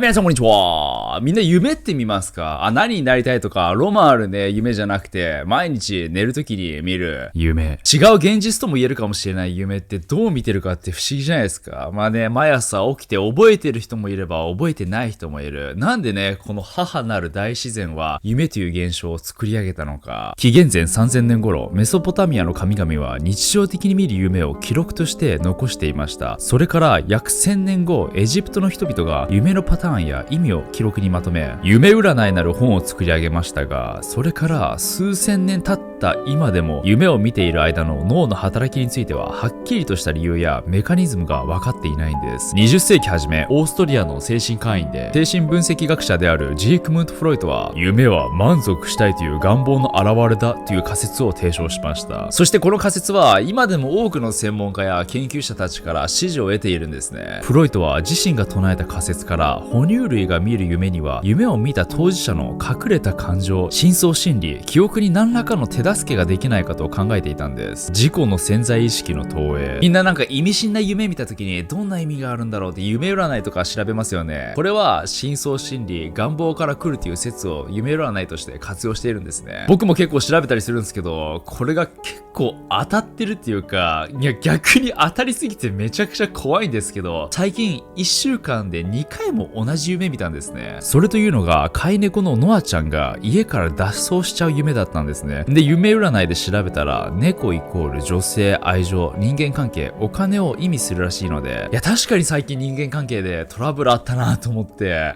皆さんこんにちは。みんな夢って見ますか？何になりたいとか、ロマンあるね、夢じゃなくて、毎日寝るときに見る夢。違う現実とも言えるかもしれない夢ってどう見てるかって不思議じゃないですか。毎朝起きて覚えてる人もいれば覚えてない人もいる。なんでね、この母なる大自然は夢という現象を作り上げたのか。紀元前3000年頃、メソポタミアの神々は日常的に見る夢を記録として残していました。それから約1000年後、エジプトの人々が夢のパターンや意味を記録にまとめ、夢占いなる本を作り上げましたが、それから数千年経った今でも夢を見ている間の脳の働きについてははっきりとした理由やメカニズムが分かっていないんです。20世紀初め、オーストリアの精神科医で精神分析学者であるジークムント・フロイトは、夢は満足したいという願望の表れだという仮説を提唱しました。そしてこの仮説は今でも多くの専門家や研究者たちから支持を得ているんですね。フロイトは自身が唱えた仮説から、哺乳類が見る夢には夢を見た当事者の隠れた感情、深層心理、記憶に何らかの手助けができないかと考えていたんです。自己の潜在意識の投影。みんな意味深な夢見た時にどんな意味があるんだろうって夢占いとか調べますよね。これは深層心理、願望から来るという説を夢占いとして活用しているんですね。僕も結構調べたりするんですけど、これが結構当たってるっていうか、逆に当たりすぎてめちゃくちゃ怖いんですけど、最近1週間で2回も同じ夢見たんですね。それというのが、飼い猫のノアちゃんが家から脱走しちゃう夢だったんですね。で、夢占いで調べたら、猫イコール女性、愛情、人間関係、お金を意味するらしいので、確かに最近人間関係でトラブルあったなと思って、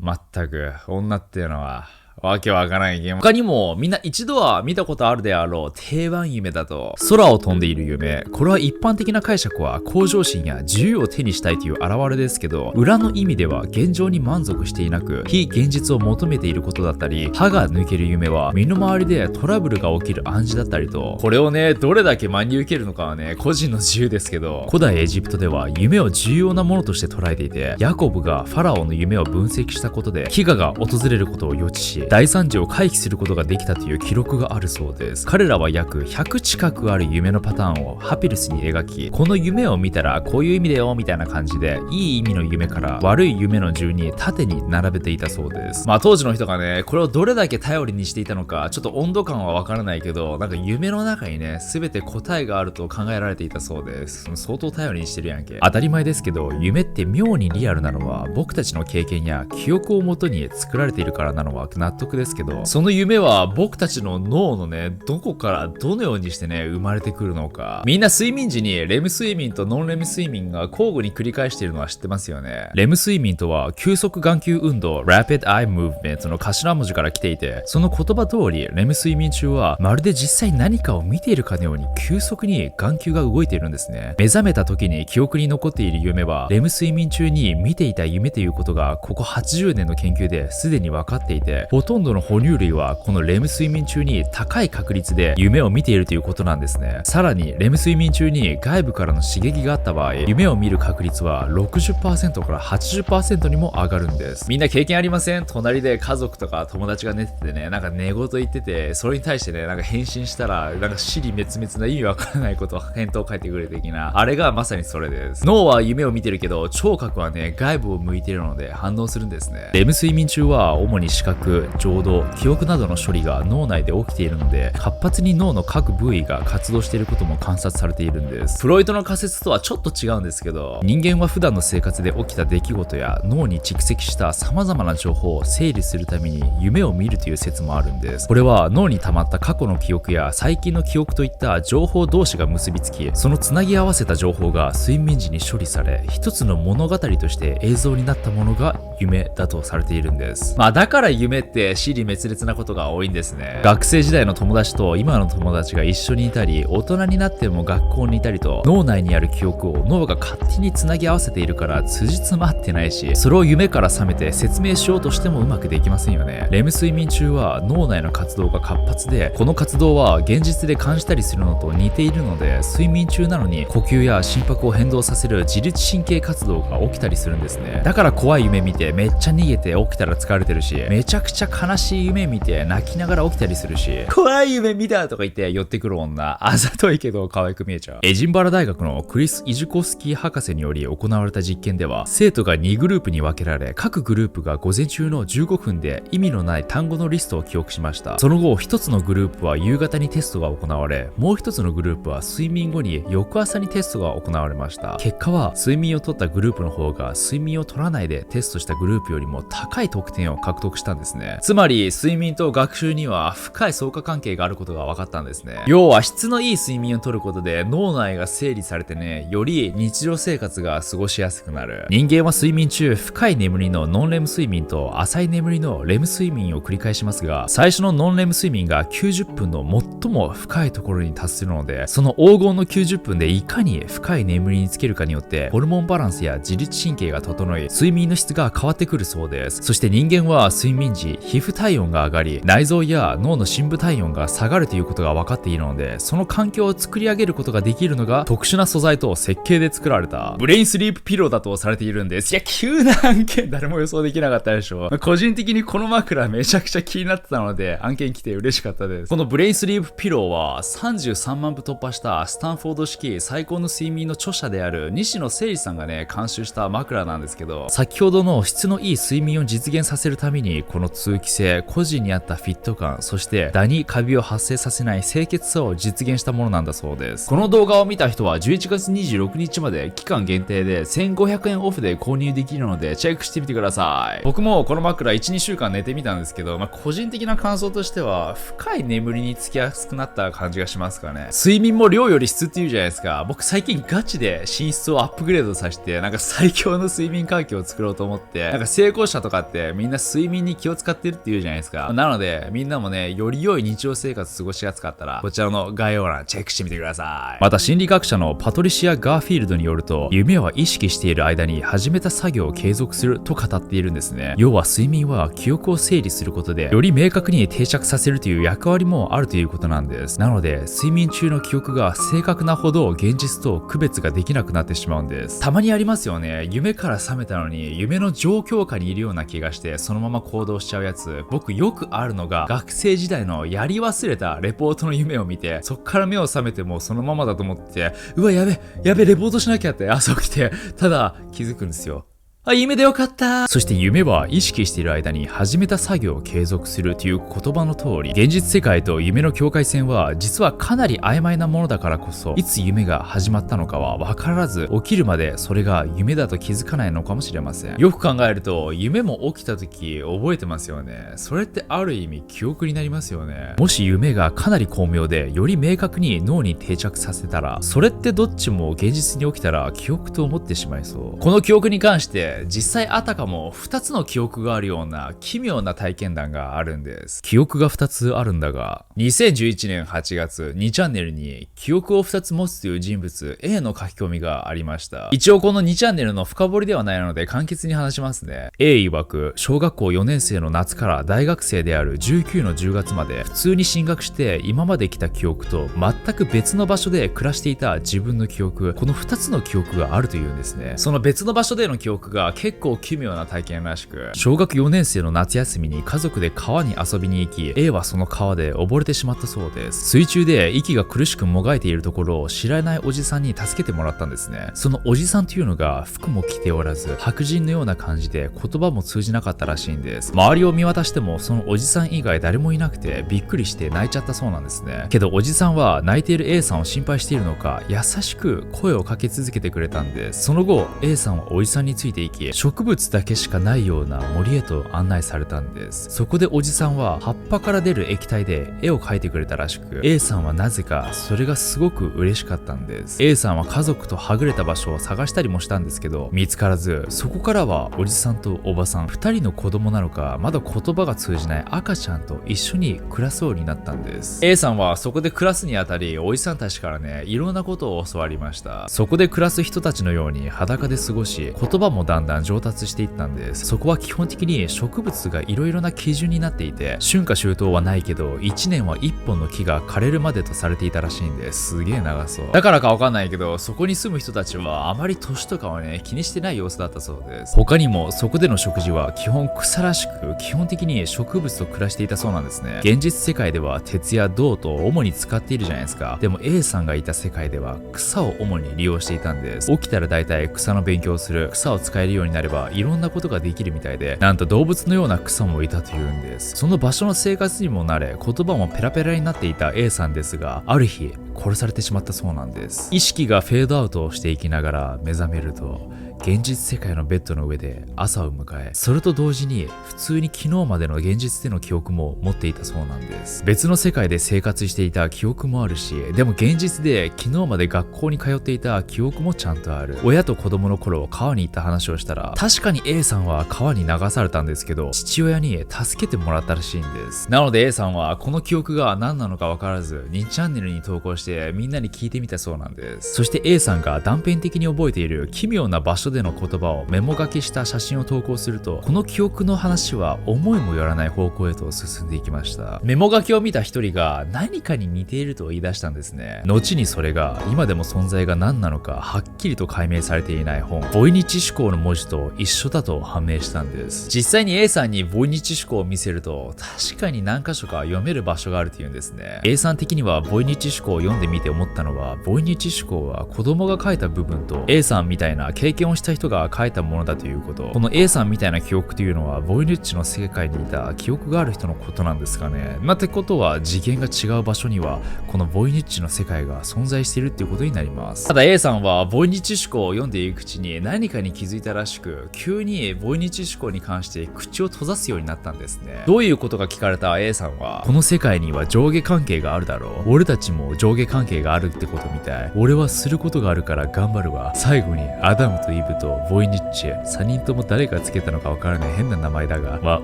全く女っていうのはわけわからないゲーム。他にもみんな一度は見たことあるであろう定番夢だと、空を飛んでいる夢。これは一般的な解釈は向上心や自由を手にしたいという表れですけど、裏の意味では現状に満足していなく、非現実を求めていることだったり、歯が抜ける夢は身の回りでトラブルが起きる暗示だったりと、これをね、どれだけ真に受けるのかはね、個人の自由ですけど、古代エジプトでは夢を重要なものとして捉えていて、ヤコブがファラオの夢を分析したことで、飢餓が訪れることを予知し、大惨事を回避することができたという記録があるそうです。彼らは約100近くある夢のパターンをハピルスに描き、この夢を見たらこういう意味だよみたいな感じで、いい意味の夢から悪い夢の順に縦に並べていたそうです。当時の人がね、これをどれだけ頼りにしていたのか、ちょっと温度感はわからないけど、夢の中にね、全て答えがあると考えられていたそうです。相当頼りにしてるやんけ。当たり前ですけど、夢って妙にリアルなのは僕たちの経験や記憶をもとに作られているからなのは納得ですけど、その夢は僕たちの脳のね、どこからどのようにしてね、生まれてくるのか。みんな睡眠時にレム睡眠とノンレム睡眠が交互に繰り返しているのは知ってますよね。レム睡眠とは急速眼球運動 Rapid Eye Movement の頭文字から来ていて、その言葉通りレム睡眠中はまるで実際何かを見ているかのように急速に眼球が動いているんですね。目覚めた時に記憶に残っている夢はレム睡眠中に見ていた夢ということが、ここ80年の研究ですでに分かっていて、ほとんどの哺乳類はこのレム睡眠中に高い確率で夢を見ているということなんですね。さらにレム睡眠中に外部からの刺激があった場合、夢を見る確率は 60% から 80% にも上がるんです。みんな経験ありません？隣で家族とか友達が寝ててね、寝言言ってて、それに対してね、返信したら支離滅裂な意味わからないことを返答を書いてくれる的な、あれがまさにそれです。脳は夢を見てるけど、聴覚はね、外部を向いているので反応するんですね。レム睡眠中は主に視覚、情動、記憶などの処理が脳内で起きているので、活発に脳の各部位が活動していることも観察されているんです。フロイトの仮説とはちょっと違うんですけど、人間は普段の生活で起きた出来事や脳に蓄積した様々な情報を整理するために夢を見るという説もあるんです。これは脳に溜まった過去の記憶や最近の記憶といった情報同士が結びつき、そのつなぎ合わせた情報が睡眠時に処理され、一つの物語として映像になったものが夢だとされているんです。だから夢って支離滅裂なことが多いんですね。学生時代の友達と今の友達が一緒にいたり、大人になっても学校にいたりと、脳内にある記憶を脳が勝手につなぎ合わせているから辻褄合ってないし、それを夢から覚めて説明しようとしてもうまくできませんよね。レム睡眠中は脳内の活動が活発で、この活動は現実で感じたりするのと似ているので、睡眠中なのに呼吸や心拍を変動させる自律神経活動が起きたりするんですね。だから怖い夢見てし、めっちゃ逃げて起きたら疲れてるし、めちゃくちゃ悲しい夢見て泣きながら起きたりするし、怖い夢見たとか言って寄ってくる女、あざといけど可愛く見えちゃう。エジンバラ大学のクリス・イジコスキー博士により行われた実験では、生徒が2グループに分けられ、各グループが午前中の15分で意味のない単語のリストを記憶しました。その後、一つのグループは夕方にテストが行われ、もう一つのグループは睡眠後に翌朝にテストが行われました。結果は、睡眠を取ったグループの方が睡眠を取らないでテストしたグループよりも高い得点を獲得したんですね。つまり、睡眠と学習には深い相関関係があることが分かったんですね。要は、質のいい睡眠を取ることで脳内が整理されてね、より日常生活が過ごしやすくなる。人間は睡眠中、深い眠りのノンレム睡眠と浅い眠りのレム睡眠を繰り返しますが、最初のノンレム睡眠が90分の最も深いところに達するので、その黄金の90分でいかに深い眠りにつけるかによってホルモンバランスや自律神経が整い、睡眠の質が変わってくるそうです。そして人間は睡眠時、皮膚体温が上がり、内臓や脳の深部体温が下がるということが分かっているので、その環境を作り上げることができるのが特殊な素材と設計で作られたブレインスリープピローだとされているんです。いや、急な案件誰も予想できなかったでしょ。個人的にこの枕めちゃくちゃ気になってたので、案件来て嬉しかったです。このブレインスリープピローは33万部突破したスタンフォード式最高の睡眠の著者である西野誠二さんがね、監修した枕なんですけど、先ほどの質のいい睡眠を実現させるために、この通気性、個人に合ったフィット感、そしてダニ、カビを発生させない清潔さを実現したものなんだそうです。この動画を見た人は11月26日まで期間限定で1500円オフで購入できるのでチェックしてみてください。僕もこの枕 1,2 週間寝てみたんですけど、個人的な感想としては深い眠りにつきやすくなった感じがしますかね。睡眠も量より質っていうじゃないですか。僕最近ガチで寝室をアップグレードさせて、最強の睡眠環境を作ろうと思って、成功者とかってみんな睡眠に気を使ってるっていうじゃないですか。なのでみんなもね、より良い日常生活過ごしやすかったら、こちらの概要欄チェックしてみてください。また心理学者のパトリシア・ガーフィールドによると、夢は意識している間に始めた作業を継続すると語っているんですね。要は睡眠は記憶を整理することで、より明確に定着させるという役割もあるということなんです。なので、睡眠中の記憶が正確なほど現実と区別ができなくなってしまうんです。たまにありますよね。夢から覚めたのに、夢の状況下にいるような気がして、そのまま行動しちゃうやつ。僕よくあるのが、学生時代のやり忘れたレポートの夢を見て、そっから目を覚めてもそのままだと思って、うわ、やべ、レポートしなきゃって朝起きて、ただ気づくんですよ。夢でよかった。そして夢は意識している間に始めた作業を継続するという言葉の通り、現実世界と夢の境界線は実はかなり曖昧なものだからこそ、いつ夢が始まったのかは分からず、起きるまでそれが夢だと気づかないのかもしれません。よく考えると、夢も起きた時覚えてますよね。それってある意味記憶になりますよね。もし夢がかなり巧妙で、より明確に脳に定着させたら、それってどっちも現実に起きたら記憶と思ってしまいそう。この記憶に関して実際あたかも2つの記憶があるような奇妙な体験談があるんです。記憶が2つあるんだが、2011年8月2チャンネルに記憶を2つ持つという人物 A の書き込みがありました。一応この2チャンネルの深掘りではないので簡潔に話しますね。 A 曰く、小学校4年生の夏から大学生である19の10月まで普通に進学して今まで来た記憶と全く別の場所で暮らしていた自分の記憶、この2つの記憶があるというんですね。その別の場所での記憶が結構奇妙な体験らしく、小学4年生の夏休みに家族で川に遊びに行き、A はその川で溺れてしまったそうです。水中で息が苦しくもがいているところを知らないおじさんに助けてもらったんですね。そのおじさんというのが服も着ておらず、白人のような感じで言葉も通じなかったらしいんです。周りを見渡してもそのおじさん以外誰もいなくてびっくりして泣いちゃったそうなんですね。けどおじさんは泣いている A さんを心配しているのか、優しく声をかけ続けてくれたんです。その後 A さんはおじさんについていき、植物だけしかないような森へと案内されたんです。そこでおじさんは葉っぱから出る液体で絵を描いてくれたらしく、 A さんはなぜかそれがすごく嬉しかったんです。 A さんは家族とはぐれた場所を探したりもしたんですけど見つからず、そこからはおじさんとおばさん2人の子供なのか、まだ言葉が通じない赤ちゃんと一緒に暮らすようになったんです。 A さんはそこで暮らすにあたり、おじさんたちからね、いろんなことを教わりました。そこで暮らす人たちのように裸で過ごし、言葉もだだんだん上達していったんです。そこは基本的に植物がいろいろな基準になっていて、春夏秋冬はないけど1年は1本の木が枯れるまでとされていたらしいんです。すげえ長そう。だからかわかんないけど、そこに住む人たちはあまり年とかはね気にしてない様子だったそうです。他にもそこでの食事は基本草らしく、基本的に植物と暮らしていたそうなんですね。現実世界では鉄や銅と主に使っているじゃないですか。でも A さんがいた世界では草を主に利用していたんです。起きたら大体草の勉強をする、草を使えるようになればいろんなことができるみたいで、なんと動物のような草もいたというんです。その場所の生活にも慣れ、言葉もペラペラになっていた A さんですが、ある日殺されてしまったそうなんです。意識がフェードアウトをしていきながら目覚めると、現実世界のベッドの上で朝を迎え、それと同時に普通に昨日までの現実での記憶も持っていたそうなんです。別の世界で生活していた記憶もあるし、でも現実で昨日まで学校に通っていた記憶もちゃんとある。親と子供の頃川に行った話をしたら、確かに A さんは川に流されたんですけど、父親に助けてもらったらしいんです。なので A さんはこの記憶が何なのか分からず2チャンネルに投稿してみんなに聞いてみたそうなんです。そして A さんが断片的に覚えている奇妙な場所での言葉をメモ書きした写真を投稿すると、この記憶の話は思いもよらない方向へと進んでいきました。メモ書きを見た一人が何かに似ていると言い出したんですね。後にそれが今でも存在が何なのかはっきりと解明されていない本、ボイニチ思考の文字と一緒だと判明したんです。実際に A さんにボイニチ思考を見せると、確かに何箇所か読める場所があるというんですね。A さん的にはボイニチ思考を読んでみて思ったのは、ボイニチ思考は子供が書いた部分と A さんみたいな経験をした人が書いたものだということ。この A さんみたいな記憶というのはボイニッチの世界にいた記憶がある人のことなんですかね。ってことは次元が違う場所にはこのボイニッチの世界が存在しているっていうことになります。ただ A さんはボイニッチ思考を読んでいくうちに何かに気づいたらしく、急にボイニッチ思考に関して口を閉ざすようになったんですね。どういうことが聞かれた A さんは、この世界には上下関係があるだろう、俺たちも上下関係があるってことみたい、俺はすることがあるから頑張るわ、最後にアダムとイブとボイニッチ、3人とも誰がつけたのかわからない変な名前だが、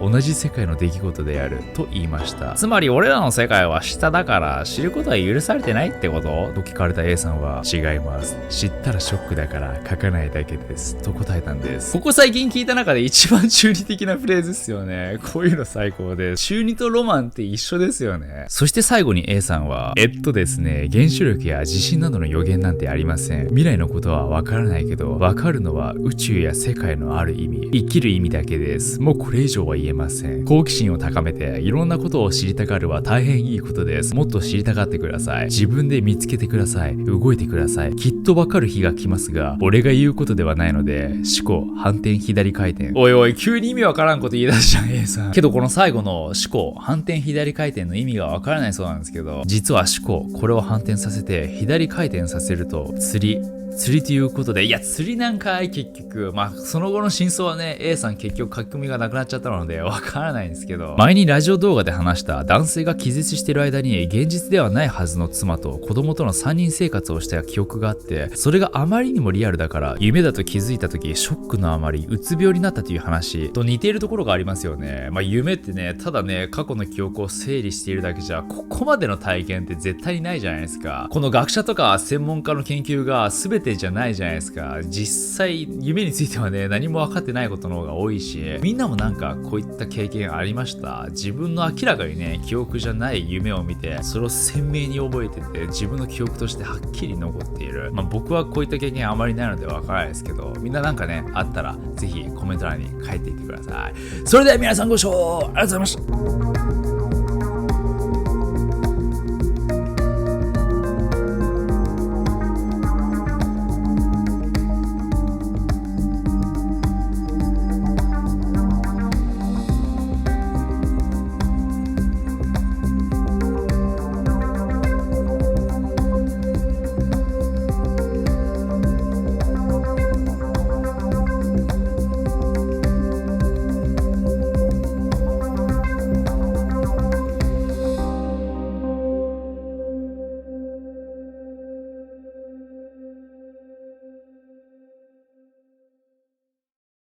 同じ世界の出来事であると言いました。つまり俺らの世界は下だから知ることは許されてないってこと？と聞かれた A さんは、違います、知ったらショックだから書かないだけですと答えたんです。ここ最近聞いた中で一番中二的なフレーズですよね。こういうの最高です。中二とロマンって一緒ですよね。そして最後に A さんは、ですね、原子力や地震などの予言なんてありません。未来のことはわからないけど、わかるのは宇宙や世界のある意味、生きる意味だけです。もうこれ以上は言えません。好奇心を高めていろんなことを知りたがるは大変いいことです。もっと知りたがってください。自分で見つけてください。動いてください。きっとわかる日が来ますが、俺が言うことではないので、思考、反転左回転。おいおい、急に意味わからんこと言い出したん A さん。けどこの最後の思考、反転左回転の意味がわからないそうなんですけど、実は思考、これを反転させて左回転させると釣りということで、いや釣りなんかい結局、その後の真相はね A さん結局書き込みがなくなっちゃったのでわからないんですけど、前にラジオ動画で話した男性が気絶している間に現実ではないはずの妻と子供との3人生活をした記憶があって、それがあまりにもリアルだから夢だと気づいた時ショックのあまりうつ病になったという話と似ているところがありますよね。夢ってね、ただね過去の記憶を整理しているだけじゃここまでの体験って絶対にないじゃないですか。この学者とか専門家の研究が全てじゃないじゃないですか。実際夢についてはね何も分かってないことの方が多いし、みんなもなんかこういった経験ありました？自分の明らかにね記憶じゃない夢を見てそれを鮮明に覚えてて自分の記憶としてはっきり残っている。僕はこういった経験あまりないので分からないですけど、みんななんかねあったらぜひコメント欄に書いていってください。それでは皆さんご視聴ありがとうございました。